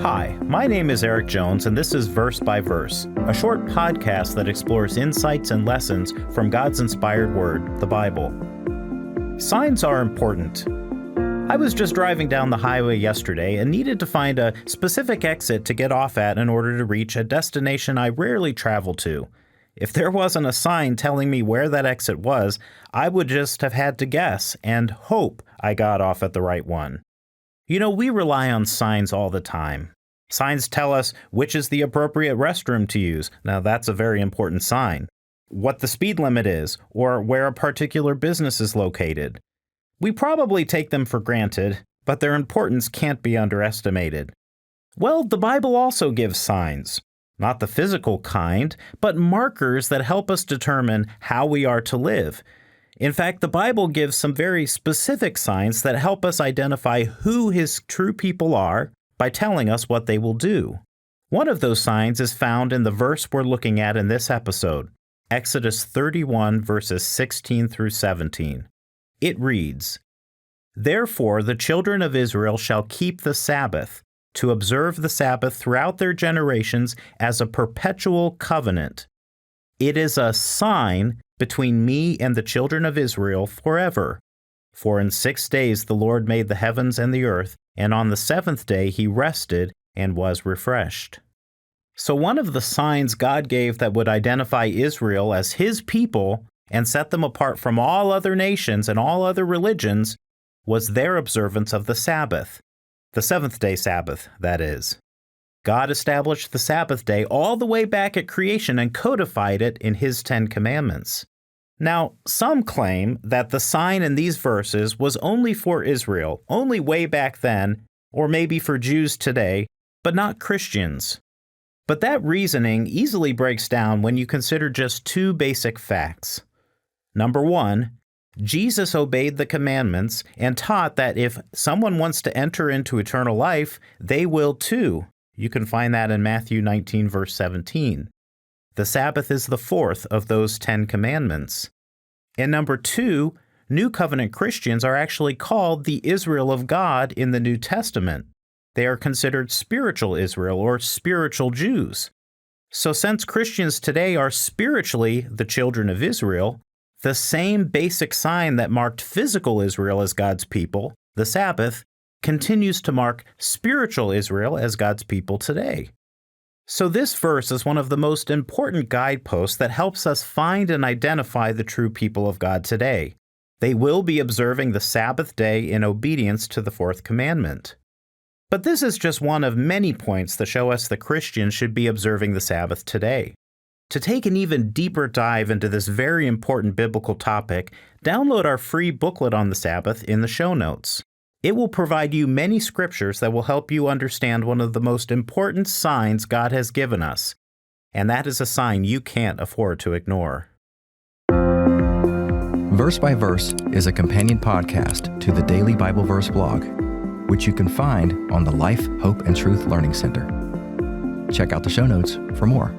Hi, my name is Erik Jones, and this is Verse by Verse, a short podcast that explores insights and lessons from God's inspired word, the Bible. Signs are important. I was just driving down the highway yesterday and needed to find a specific exit to get off at in order to reach a destination I rarely travel to. If there wasn't a sign telling me where that exit was, I would just have had to guess and hope I got off at the right one. You know, we rely on signs all the time. Signs tell us which is the appropriate restroom to use. Now, that's a very important sign. What the speed limit is, or where a particular business is located. We probably take them for granted, but their importance can't be underestimated. Well, the Bible also gives signs. Not the physical kind, but markers that help us determine how we are to live. In fact, the Bible gives some very specific signs that help us identify who His true people are by telling us what they will do. One of those signs is found in the verse we're looking at in this episode, Exodus 31, verses 16 through 17. It reads, "Therefore the children of Israel shall keep the Sabbath, to observe the Sabbath throughout their generations as a perpetual covenant. It is a sign between me and the children of Israel forever. For in 6 days the Lord made the heavens and the earth, and on the seventh day He rested and was refreshed." So one of the signs God gave that would identify Israel as His people and set them apart from all other nations and all other religions was their observance of the Sabbath. The seventh-day Sabbath, that is. God established the Sabbath day all the way back at creation and codified it in His 10 Commandments. Now, some claim that the sign in these verses was only for Israel, only way back then, or maybe for Jews today, but not Christians. But that reasoning easily breaks down when you consider just two basic facts. Number one, Jesus obeyed the commandments and taught that if someone wants to enter into eternal life, they will too. You can find that in Matthew 19, verse 17. The Sabbath is the fourth of those 10 commandments. And number two, New Covenant Christians are actually called the Israel of God in the New Testament. They are considered spiritual Israel or spiritual Jews. So since Christians today are spiritually the children of Israel, the same basic sign that marked physical Israel as God's people, the Sabbath, continues to mark spiritual Israel as God's people today. So this verse is one of the most important guideposts that helps us find and identify the true people of God today. They will be observing the Sabbath day in obedience to the fourth commandment. But this is just one of many points that show us that Christians should be observing the Sabbath today. To take an even deeper dive into this very important biblical topic, download our free booklet on the Sabbath in the show notes. It will provide you many scriptures that will help you understand one of the most important signs God has given us, and that is a sign you can't afford to ignore. Verse by Verse is a companion podcast to the Daily Bible Verse blog, which you can find on the Life, Hope, and Truth Learning Center. Check out the show notes for more.